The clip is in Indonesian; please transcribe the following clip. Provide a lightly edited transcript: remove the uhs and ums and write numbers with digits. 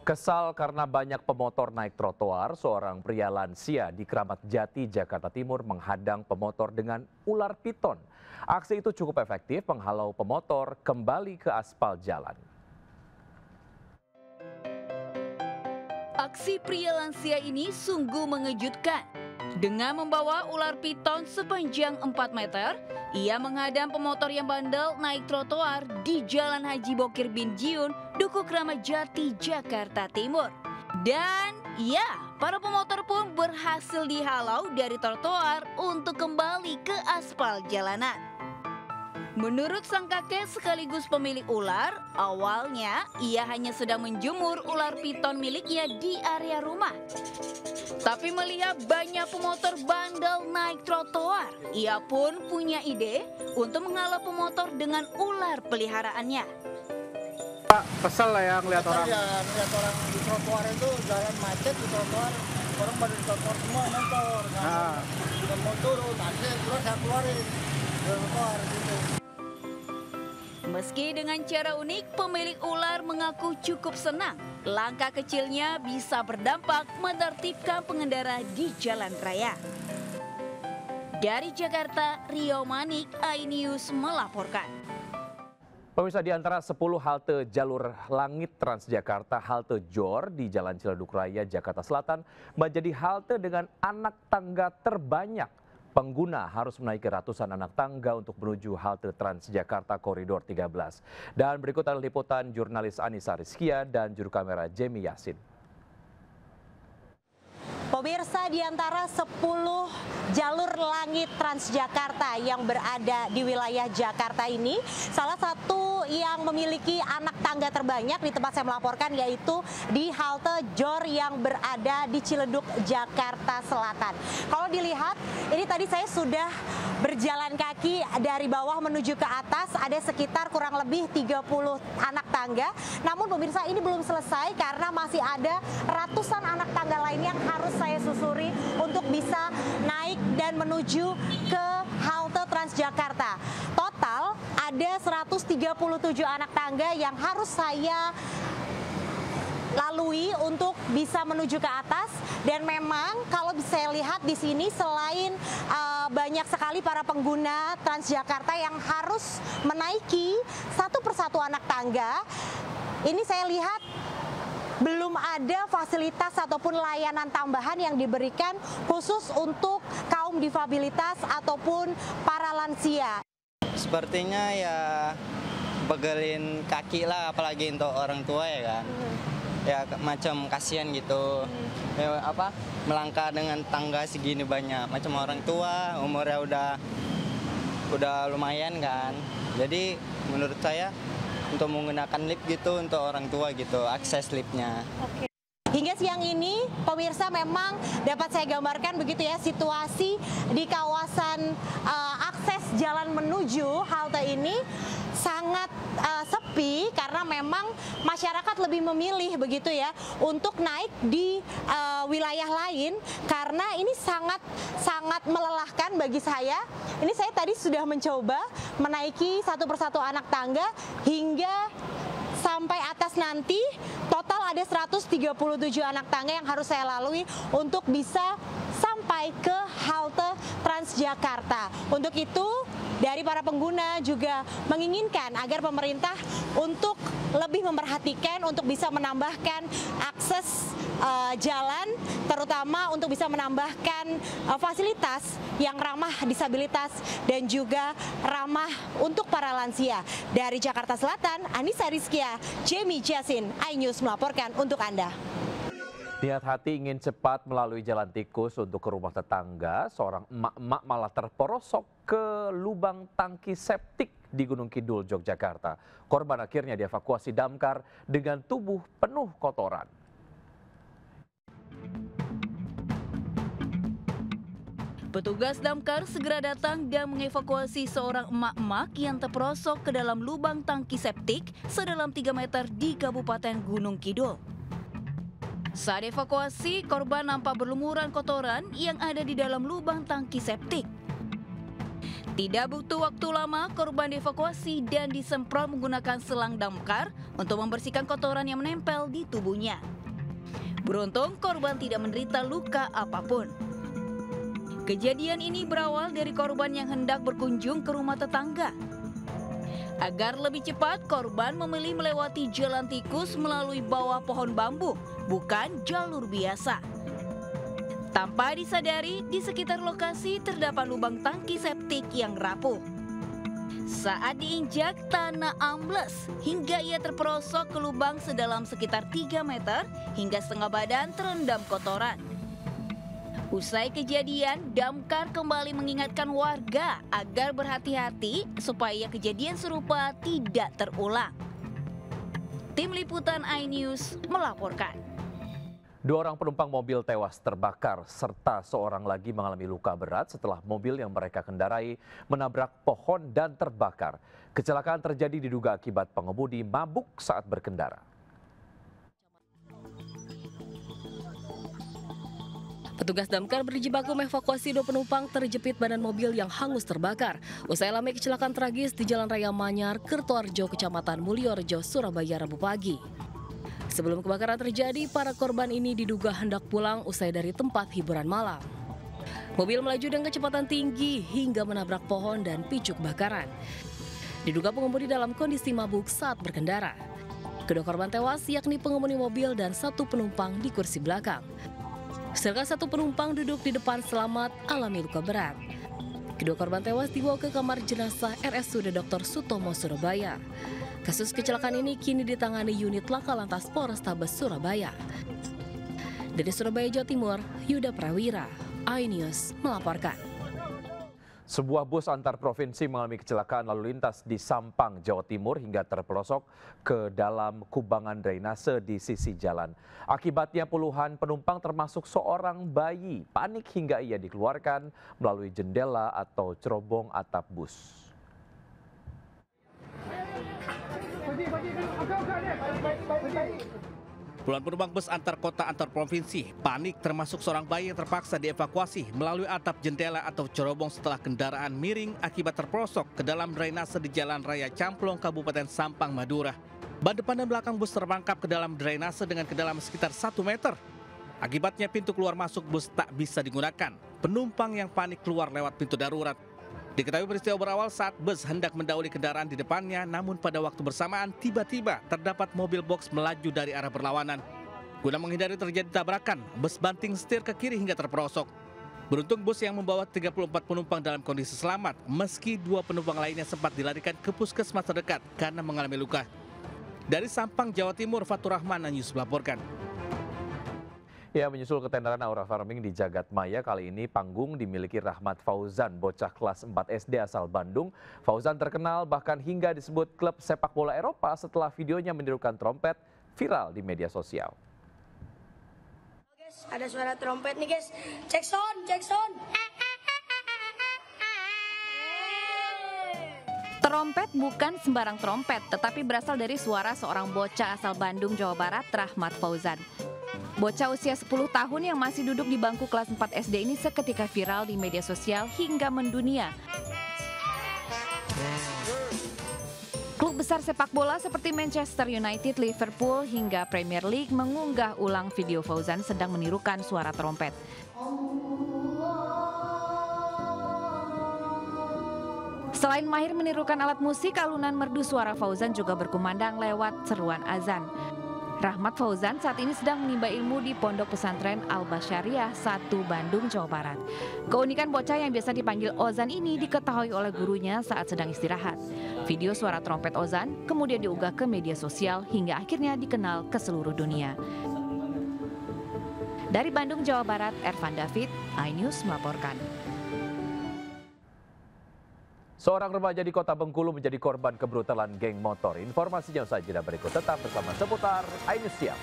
Kesal karena banyak pemotor naik trotoar, seorang pria lansia di Kramat Jati, Jakarta Timur menghadang pemotor dengan ular piton. Aksi itu cukup efektif menghalau pemotor kembali ke aspal jalan. Aksi pria lansia ini sungguh mengejutkan. Dengan membawa ular piton sepanjang 4 meter, ia menghadang pemotor yang bandel naik trotoar di Jalan Haji Bokir bin Jiun, Duku Kramat Jati, Jakarta Timur. Dan ya, para pemotor pun berhasil dihalau dari trotoar untuk kembali ke aspal jalanan. Menurut sang kakek sekaligus pemilik ular, awalnya ia hanya sedang menjemur ular piton miliknya di area rumah. Tapi melihat banyak pemotor bandel naik trotoar, ia pun punya ide untuk menghalau pemotor dengan ular peliharaannya. Pak, kesel lah ya ngeliat orang. Ya, ngeliat orang di trotoar itu jalan macet di trotoar, orang pada di trotoar semua motor. Dan mau turun, akhirnya terus saya keluarin ke trotoar gitu. Meski dengan cara unik, pemilik ular mengaku cukup senang. Langkah kecilnya bisa berdampak menertibkan pengendara di jalan raya. Dari Jakarta, Rio Manik, iNews melaporkan. Pemirsa, di antara 10 halte jalur langit Transjakarta, halte Jor di Jalan Ciledug Raya, Jakarta Selatan menjadi halte dengan anak tangga terbanyak. Pengguna harus menaiki ratusan anak tangga untuk menuju halte Transjakarta Koridor 13. Dan berikut adalah liputan jurnalis Anissa Rizkia dan juru kamera Jamie Yasin. Pemirsa, di antara 10 jalur langit Transjakarta yang berada di wilayah Jakarta ini, salah satu yang memiliki anak tangga terbanyak di tempat saya melaporkan yaitu di halte Jor yang berada di Ciledug, Jakarta Selatan. Kalau dilihat, ini tadi saya sudah berjalan kaki dari bawah menuju ke atas, ada sekitar kurang lebih 30 anak tangga. Namun pemirsa, ini belum selesai karena masih ada ratusan anak tangga lain yang harus saya susuri untuk bisa naik dan menuju ke halte Transjakarta. Total ada 137 anak tangga yang harus saya lalui untuk bisa menuju ke atas. Dan memang kalau saya lihat di sini selain banyak sekali para pengguna Transjakarta yang harus menaiki satu persatu anak tangga, ini saya lihat belum ada fasilitas ataupun layanan tambahan yang diberikan khusus untuk kaum difabilitas ataupun para lansia. Sepertinya ya begelin kaki lah, apalagi untuk orang tua ya kan. Ya macam kasihan gitu. Ya, melangkah dengan tangga segini banyak, macam orang tua umurnya udah lumayan kan. Jadi menurut saya untuk menggunakan lift gitu untuk orang tua gitu, akses liftnya. Hingga siang ini, pemirsa, memang dapat saya gambarkan begitu ya situasi di kawasan akses jalan menuju halte ini sangat sepi karena memang masyarakat lebih memilih begitu ya untuk naik di wilayah lain karena ini sangat melelahkan bagi saya. Ini saya tadi sudah mencoba menaiki satu persatu anak tangga hingga sampai atas nanti. Total ada 137 anak tangga yang harus saya lalui untuk bisa sampai ke halte Transjakarta. Untuk itu, dari para pengguna juga menginginkan agar pemerintah untuk lebih memperhatikan untuk bisa menambahkan akses jalan, terutama untuk bisa menambahkan fasilitas yang ramah disabilitas dan juga ramah untuk para lansia. Dari Jakarta Selatan, Anissa Rizkia, Jamie Yasin, iNews melaporkan untuk Anda. Niat hati ingin cepat melalui jalan tikus untuk ke rumah tetangga, seorang emak-emak malah terperosok ke lubang tangki septik di Gunung Kidul, Yogyakarta. Korban akhirnya dievakuasi damkar dengan tubuh penuh kotoran. Petugas damkar segera datang dan mengevakuasi seorang emak-emak yang terperosok ke dalam lubang tangki septik sedalam 3 meter di Kabupaten Gunung Kidul. Saat evakuasi, korban nampak berlumuran kotoran yang ada di dalam lubang tangki septik. Tidak butuh waktu lama, korban dievakuasi dan disemprot menggunakan selang damkar untuk membersihkan kotoran yang menempel di tubuhnya. Beruntung korban tidak menderita luka apapun. Kejadian ini berawal dari korban yang hendak berkunjung ke rumah tetangga. Agar lebih cepat, korban memilih melewati jalan tikus melalui bawah pohon bambu, bukan jalur biasa. Tanpa disadari, di sekitar lokasi terdapat lubang tangki septik yang rapuh. Saat diinjak, tanah ambles hingga ia terperosok ke lubang sedalam sekitar 3 meter hingga setengah badan terendam kotoran. Usai kejadian, damkar kembali mengingatkan warga agar berhati-hati supaya kejadian serupa tidak terulang. Tim Liputan iNews melaporkan. 2 orang penumpang mobil tewas terbakar serta seorang lagi mengalami luka berat setelah mobil yang mereka kendarai menabrak pohon dan terbakar. Kecelakaan terjadi diduga akibat pengemudi mabuk saat berkendara. Petugas damkar berjibaku mengevakuasi 2 penumpang terjepit badan mobil yang hangus terbakar. Usai alami kecelakaan tragis di Jalan Raya Manyar, Kertoarjo, Kecamatan Mulyorejo, Surabaya, Rabu pagi. Sebelum kebakaran terjadi, para korban ini diduga hendak pulang usai dari tempat hiburan malam. Mobil melaju dengan kecepatan tinggi hingga menabrak pohon dan picu kebakaran. Diduga pengemudi dalam kondisi mabuk saat berkendara. Kedua korban tewas yakni pengemudi mobil dan 1 penumpang di kursi belakang. Sedangkan 1 penumpang duduk di depan selamat alami luka berat. Kedua korban tewas dibawa ke kamar jenazah RSUD Dr. Sutomo, Surabaya. Kasus kecelakaan ini kini ditangani unit Laka Lantas Polrestabes Surabaya. Dari Surabaya, Jawa Timur, Yuda Prawira, iNews melaporkan. Sebuah bus antar provinsi mengalami kecelakaan lalu lintas di Sampang, Jawa Timur hingga terpelosok ke dalam kubangan drainase di sisi jalan. Akibatnya puluhan penumpang termasuk seorang bayi panik hingga ia dikeluarkan melalui jendela atau cerobong atap bus. Puluhan penumpang bus antar kota antar provinsi panik termasuk seorang bayi yang terpaksa dievakuasi melalui atap jendela atau cerobong setelah kendaraan miring akibat terperosok ke dalam drainase di Jalan Raya Camplong, Kabupaten Sampang, Madura. Ban depan dan belakang bus terperangkap ke dalam drainase dengan kedalaman sekitar 1 meter. Akibatnya pintu keluar masuk bus tak bisa digunakan. Penumpang yang panik keluar lewat pintu darurat. Diketahui peristiwa berawal saat bus hendak mendahului kendaraan di depannya, namun pada waktu bersamaan tiba-tiba terdapat mobil box melaju dari arah berlawanan. Guna menghindari terjadi tabrakan, bus banting setir ke kiri hingga terperosok. Beruntung bus yang membawa 34 penumpang dalam kondisi selamat, meski 2 penumpang lainnya sempat dilarikan ke puskesmas terdekat karena mengalami luka. Dari Sampang, Jawa Timur, Fatur Rahman, iNews melaporkan. Ya, menyusul ketenaran Aura Farming di Jagat Maya, kali ini panggung dimiliki Rahmat Fauzan, bocah kelas 4 SD asal Bandung. Fauzan terkenal bahkan hingga disebut klub sepak bola Eropa setelah videonya menirukan trompet viral di media sosial. Guys, ada suara trompet nih guys. Cek sound, cek sound. Trompet bukan sembarang trompet, tetapi berasal dari suara seorang bocah asal Bandung, Jawa Barat, Rahmat Fauzan. Bocah usia 10 tahun yang masih duduk di bangku kelas 4 SD ini seketika viral di media sosial hingga mendunia. Klub besar sepak bola seperti Manchester United, Liverpool, hingga Premier League mengunggah ulang video Fauzan sedang menirukan suara trompet. Selain mahir menirukan alat musik, alunan merdu suara Fauzan juga berkumandang lewat seruan azan. Rahmat Fauzan saat ini sedang menimba ilmu di Pondok Pesantren Al-Basyariah 1 Bandung, Jawa Barat. Keunikan bocah yang biasa dipanggil Ozan ini diketahui oleh gurunya saat sedang istirahat. Video suara trompet Ozan kemudian diunggah ke media sosial hingga akhirnya dikenal ke seluruh dunia. Dari Bandung, Jawa Barat, Ervan David, iNews melaporkan. Seorang remaja di Kota Bengkulu menjadi korban kebrutalan geng motor. Informasinya usai jeda berikut, tetap bersama Seputar iNews Siang.